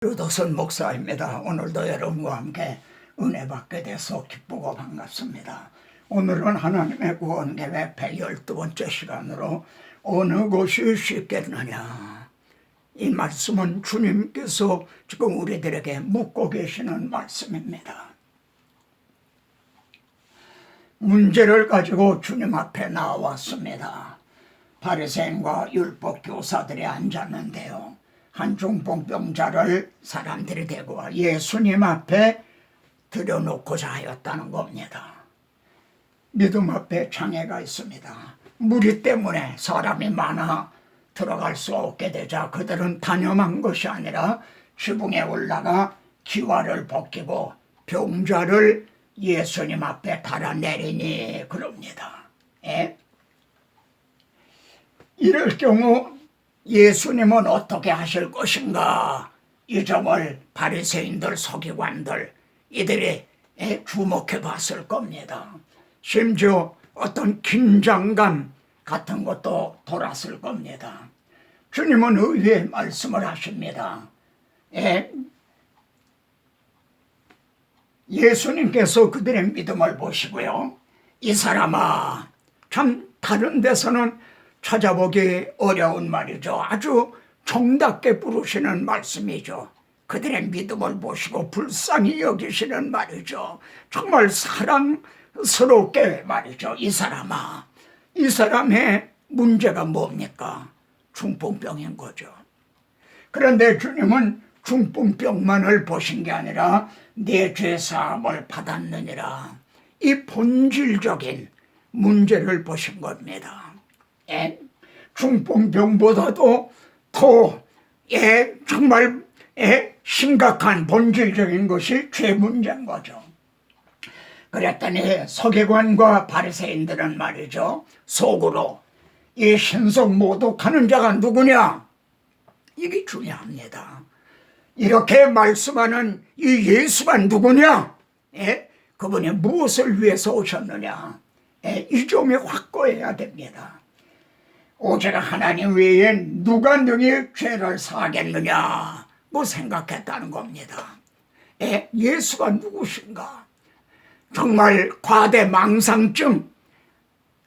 류도선 목사입니다. 오늘도 여러분과 함께 은혜 받게 돼서 기쁘고 반갑습니다. 오늘은 하나님의 구원 계획 112번째 시간으로 어느 곳이 쉽겠느냐, 이 말씀은 주님께서 지금 우리들에게 묻고 계시는 말씀입니다. 문제를 가지고 주님 앞에 나왔습니다. 바리새인과 율법 교사들이 앉았는데요, 한 중풍병자를 사람들이 대고 와 예수님 앞에 들여놓고자 하였다는 겁니다. 믿음 앞에 장애가 있습니다. 무리 때문에 사람이 많아 들어갈 수 없게 되자 그들은 단념한 것이 아니라 지붕에 올라가 기와를 벗기고 병자를 예수님 앞에 달아내리니 그럽니다. 이럴 경우 예수님은 어떻게 하실 것인가, 이 점을 바리새인들, 서기관들 이들이 주목해 봤을 겁니다. 심지어 어떤 긴장감 같은 것도 돌았을 겁니다. 주님은 의외의 말씀을 하십니다. 예수님께서 그들의 믿음을 보시고요, 이 사람아, 참 다른 데서는 찾아보기 어려운 말이죠. 아주 정답게 부르시는 말씀이죠. 그들의 믿음을 보시고 불쌍히 여기시는 말이죠. 정말 사랑스럽게 말이죠. 이 사람아, 이 사람의 문제가 뭡니까? 중풍병인 거죠. 그런데 주님은 중풍병만을 보신 게 아니라 내 죄사함을 받았느니라, 이 본질적인 문제를 보신 겁니다. 중풍병보다도 더 정말 심각한 본질적인 것이 죄 문제인 거죠. 그랬더니 서기관과 바리새인들은 말이죠, 속으로 이 신성 모독하는 자가 누구냐, 이게 중요합니다. 이렇게 말씀하는 이 예수가 누구냐, 그분이 무엇을 위해서 오셨느냐, 이 점이 확고해야 됩니다. 오직 하나님 외엔 누가 능히 죄를 사하겠느냐 뭐 생각했다는 겁니다. 예수가 누구신가? 정말 과대망상증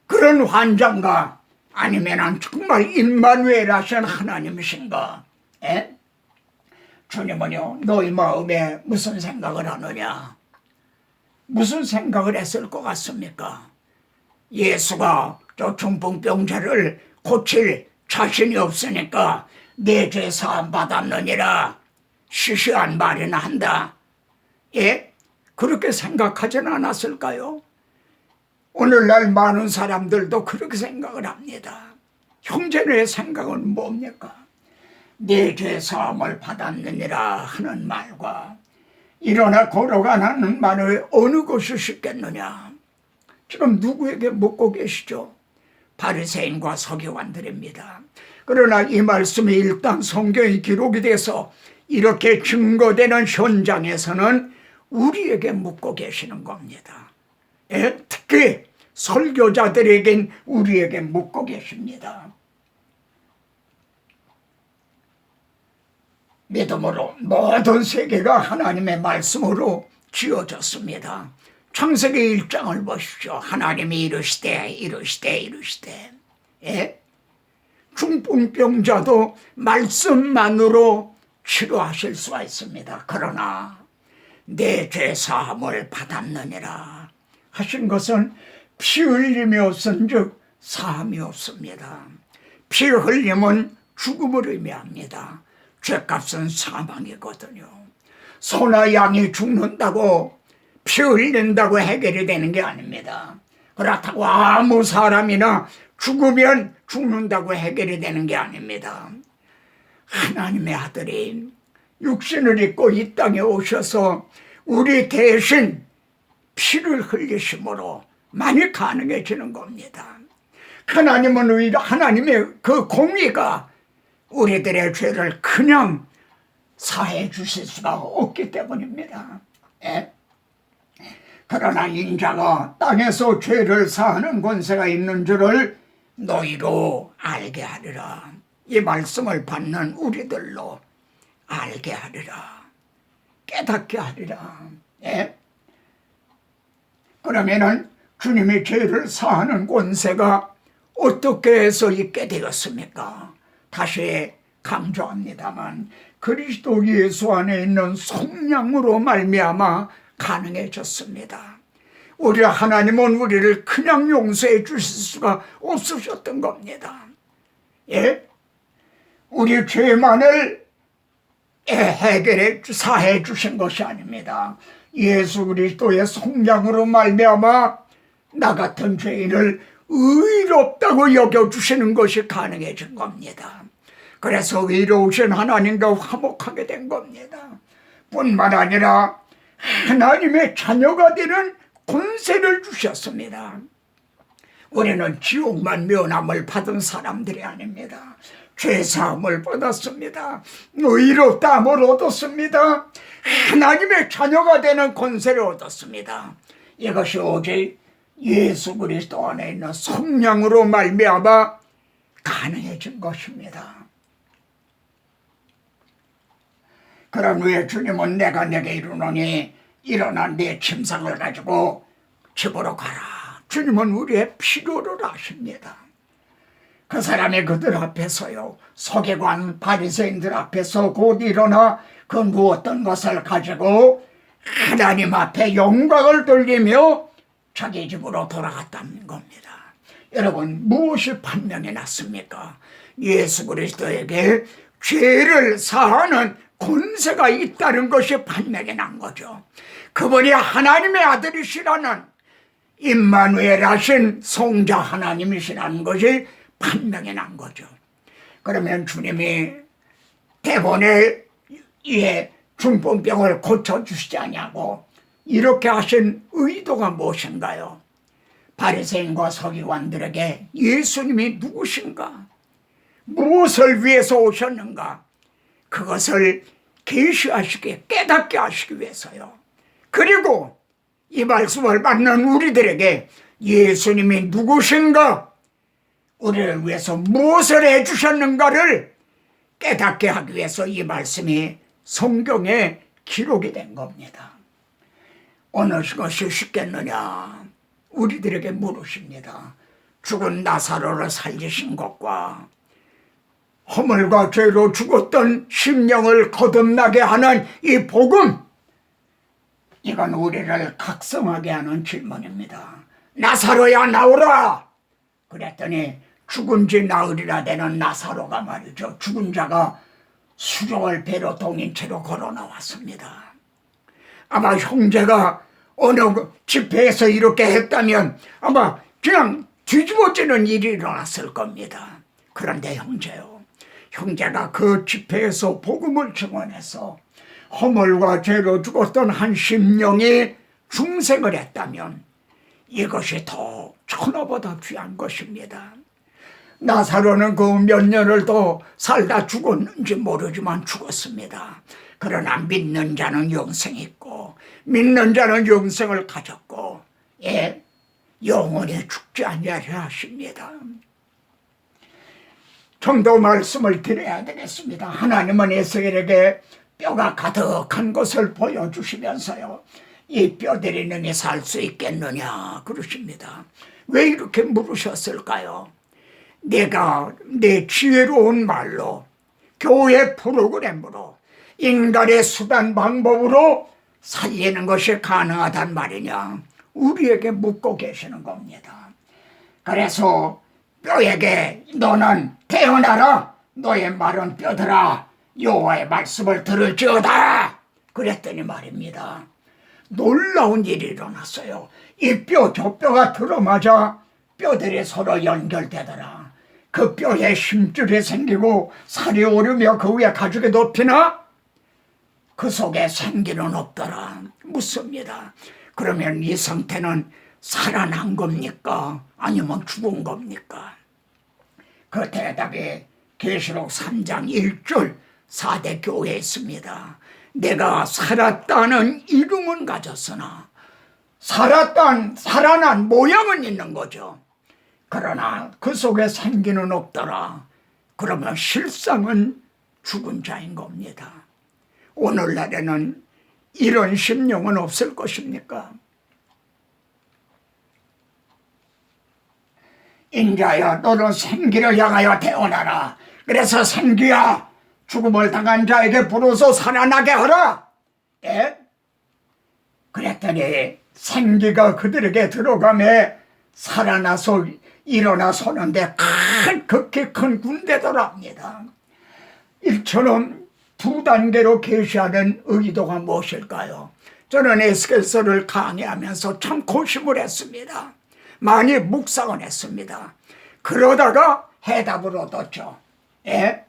그런 환자인가? 아니면 정말 임마누엘 하신 하나님이신가? 주님은요, 너희 마음에 무슨 생각을 하느냐? 무슨 생각을 했을 것 같습니까? 예수가 저 중풍병자를 고칠 자신이 없으니까 내 죄 사함 받았느니라 시시한 말이나 한다, 그렇게 생각하지는 않았을까요? 오늘날 많은 사람들도 그렇게 생각을 합니다. 형제의 생각은 뭡니까? 내 죄 사함을 받았느니라 하는 말과 일어나 걸어가는 말을 어느 것이 쉽겠느냐? 지금 누구에게 묻고 계시죠? 바리새인과 서기관들입니다. 그러나 이 말씀이 일단 성경에 기록이 돼서 이렇게 증거되는 현장에서는 우리에게 묻고 계시는 겁니다. 특히 설교자들에겐 우리에게 묻고 계십니다. 믿음으로 모든 세계가 하나님의 말씀으로 지어졌습니다. 창세기 1장을 보십시오. 하나님이 이르시되 중풍병자도 말씀만으로 치료하실 수가 있습니다. 그러나 내 죄 사함을 받았느니라 하신 것은 피 흘림이 없은즉 사함이 없습니다. 피 흘림은 죽음을 의미합니다. 죄값은 사망이거든요. 소나 양이 죽는다고 피 흘린다고 해결이 되는 게 아닙니다. 그렇다고 아무 사람이나 죽으면 죽는다고 해결이 되는 게 아닙니다. 하나님의 아들이 육신을 입고 이 땅에 오셔서 우리 대신 피를 흘리심으로 많이 가능해지는 겁니다. 하나님은 하나님의 그 공의가 우리들의 죄를 그냥 사해 주실 수가 없기 때문입니다. 그러나 인자가 땅에서 죄를 사하는 권세가 있는 줄을 너희로 알게 하리라. 이 말씀을 받는 우리들로 알게 하리라. 깨닫게 하리라. 예? 그러면은 주님이 죄를 사하는 권세가 어떻게 해서 있게 되었습니까? 다시 강조합니다만 그리스도 예수 안에 있는 성령으로 말미암아 가능해졌습니다. 우리 하나님은 우리를 그냥 용서해 주실 수가 없으셨던 겁니다. 예? 우리 죄만을 해결해 사해 주신 것이 아닙니다. 예수 그리스도의 성령으로 말미암아 나 같은 죄인을 의롭다고 여겨주시는 것이 가능해진 겁니다. 그래서 의로우신 하나님과 화목하게 된 겁니다. 뿐만 아니라 하나님의 자녀가 되는 권세를 주셨습니다. 우리는 지옥만 면함을 받은 사람들이 아닙니다. 죄사함을 받았습니다. 의롭다함을 얻었습니다. 하나님의 자녀가 되는 권세를 얻었습니다. 이것이 오직 예수 그리스도 안에 있는 성령으로 말미암아 가능해진 것입니다. 그런 후에 주님은 내가 내게 이르노니 일어나 내 침상을 가지고 집으로 가라. 주님은 우리의 필요를 아십니다. 그 사람이 그들 앞에서요, 서기관 바리새인들 앞에서 곧 일어나 그 누웠던 것을 가지고 하나님 앞에 영광을 돌리며 자기 집으로 돌아갔다는 겁니다. 여러분, 무엇이 판명이 났습니까? 예수 그리스도에게 죄를 사하는 권세가 있다는 것이 판명이 난 거죠. 그분이 하나님의 아들이시라는 임마누엘 하신 성자 하나님이시라는 것이 판명이 난 거죠. 그러면 주님이 대본에 중풍병을 고쳐주시지 않냐고 이렇게 하신 의도가 무엇인가요? 바리새인과 서기관들에게 예수님이 누구신가? 무엇을 위해서 오셨는가? 그것을 계시하시게 깨닫게 하시기 위해서요. 그리고 이 말씀을 받는 우리들에게 예수님이 누구신가? 우리를 위해서 무엇을 해주셨는가를 깨닫게 하기 위해서 이 말씀이 성경에 기록이 된 겁니다. 어느 것이 쉽겠느냐? 우리들에게 물으십니다. 죽은 나사로를 살리신 것과 허물과 죄로 죽었던 심령을 거듭나게 하는 이 복음, 이건 우리를 각성하게 하는 질문입니다. 나사로야 나오라! 그랬더니 죽은 지 나흘이나 되는 나사로가 말이죠. 죽은 자가 수족을 배로 동인 채로 걸어 나왔습니다. 아마 형제가 어느 집회에서 이렇게 했다면 아마 그냥 뒤집어지는 일이 일어났을 겁니다. 그런데 형제가 그 집회에서 복음을 증언해서 허물과 죄로 죽었던 한 심령이 중생을 했다면 이것이 더 천하보다 귀한 것입니다. 나사로는 그 몇 년을 더 살다 죽었는지 모르지만 죽었습니다. 그러나 믿는 자는 영생이 있고 믿는 자는 영생을 가졌고 영원히 죽지 아니하리라 하십니다. 좀 더 말씀을 드려야 되겠습니다. 하나님은 에스겔에게 뼈가 가득한 것을 보여주시면서요, 이 뼈들이 능히 살 수 있겠느냐 그러십니다. 왜 이렇게 물으셨을까요? 내가 내 지혜로운 말로 교회 프로그램으로 인간의 수단 방법으로 살리는 것이 가능하단 말이냐 우리에게 묻고 계시는 겁니다. 그래서 뼈에게 너는 태어나라, 너의 마른 뼈들아 여호와의 말씀을 들을지어다 그랬더니 말입니다. 놀라운 일이 일어났어요. 이 뼈 저 뼈가 들어맞아 뼈들이 서로 연결되더라. 그 뼈에 힘줄이 생기고 살이 오르며 그 위에 가죽이 덮이나 그 속에 생기는 없더라. 묻습니다. 그러면 이 상태는 살아난 겁니까? 아니면 죽은 겁니까? 그 대답이 계시록 3장 1절 4대 교회에 있습니다. 내가 살았다는 이름은 가졌으나 살아난 모양은 있는 거죠. 그러나 그 속에 생기는 없더라. 그러면 실상은 죽은 자인 겁니다. 오늘날에는 이런 심령은 없을 것입니까? 인자야, 너는 생기를 향하여 태어나라. 그래서 생기야, 죽음을 당한 자에게 부르서 살아나게 하라. 예? 그랬더니 생기가 그들에게 들어가매 살아나서 일어나 서는데 극히 큰 군대더랍니다. 이처럼 두 단계로 계시하는 의도가 무엇일까요? 저는 에스겔서를 강의하면서 참 고심을 했습니다. 많이 묵상을 했습니다. 그러다가 해답을 얻었죠. 예?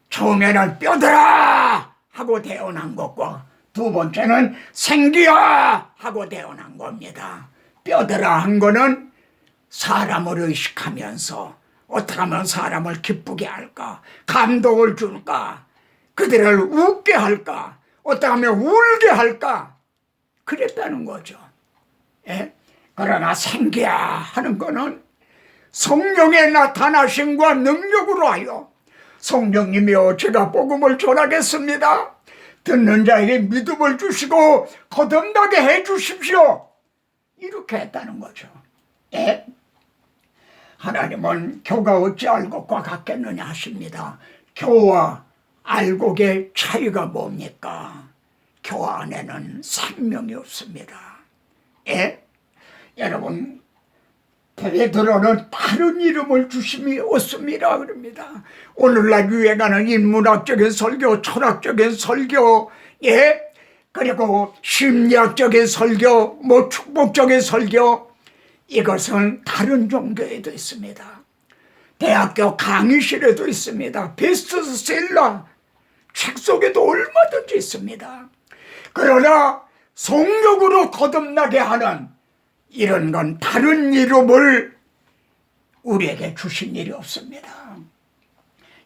처음에는 뼈들아 하고 태어난 것과 두 번째는 생기야 하고 태어난 겁니다. 뼈들아 한 거는 사람을 의식하면서 어떻게 하면 사람을 기쁘게 할까, 감동을 줄까, 그들을 웃게 할까, 어떻게 하면 울게 할까, 그랬다는 거죠. 예? 그러나 생기야 하는 거는 성령의 나타나심과 능력으로 하여 성령님이여 제가 복음을 전하겠습니다. 듣는 자에게 믿음을 주시고 거듭나게 해 주십시오. 이렇게 했다는 거죠. 예? 하나님은 교가 어찌 알곡과 같겠느냐 하십니다. 교와 알곡의 차이가 뭡니까? 교 안에는 생명이 없습니다. 예? 여러분, 베드로는 다른 이름을 주심이 없습니다 그럽니다. 오늘날 유행하는 인문학적인 설교, 철학적인 설교, 예? 그리고 심리학적인 설교, 축복적인 설교, 이것은 다른 종교에도 있습니다. 대학교 강의실에도 있습니다. 베스트셀러 책 속에도 얼마든지 있습니다. 그러나 성령으로 거듭나게 하는 이런 건 다른 이름을 우리에게 주신 일이 없습니다.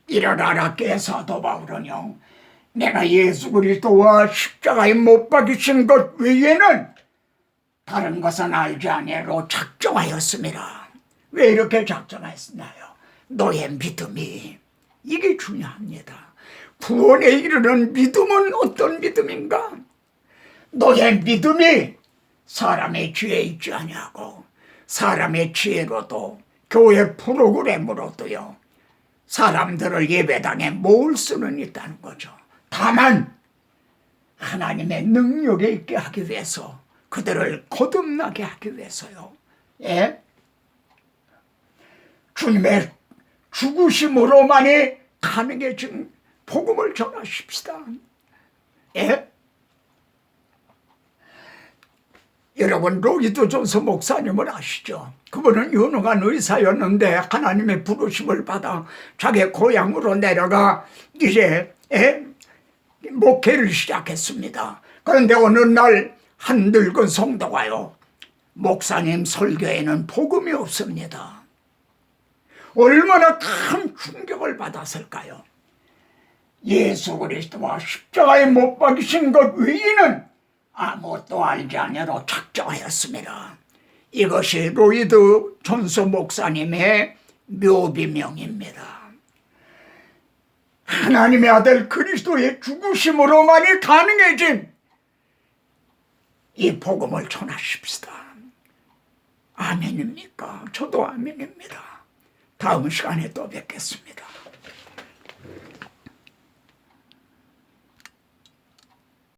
일어나라 깨사도 바울은요, 내가 예수 그리스도와 십자가에 못 박이신 것 외에는 다른 것은 알지 아니하고 작정하였습니다. 왜 이렇게 작정했나요? 너의 믿음이, 이게 중요합니다. 구원에 이르는 믿음은 어떤 믿음인가? 너의 믿음이 사람의 지혜에 있지 아니하고 사람의 지혜로도 교회 프로그램으로도요 사람들을 예배당에 모을 수는 있다는 거죠. 다만 하나님의 능력에 있게 하기 위해서, 그들을 거듭나게 하기 위해서요. 예? 주님의 죽으심으로만이 가능해진 복음을 전하십시다. 예? 여러분, 로이드 존스 목사님을 아시죠? 그분은 유능한 의사였는데 하나님의 부르심을 받아 자기 고향으로 내려가 이제 목회를 시작했습니다. 그런데 어느 날 한 늙은 성도가요, 목사님 설교에는 복음이 없습니다. 얼마나 큰 충격을 받았을까요? 예수 그리스도와 십자가에 못 박이신 것 외에는 아무것도 알지 아니하고 작정하였습니다. 이것이 로이드 존스 목사님의 묘비명입니다. 하나님의 아들 그리스도의 죽으심으로만이 가능해진 이 복음을 전하십시다. 아멘입니까? 저도 아멘입니다. 다음 시간에 또 뵙겠습니다.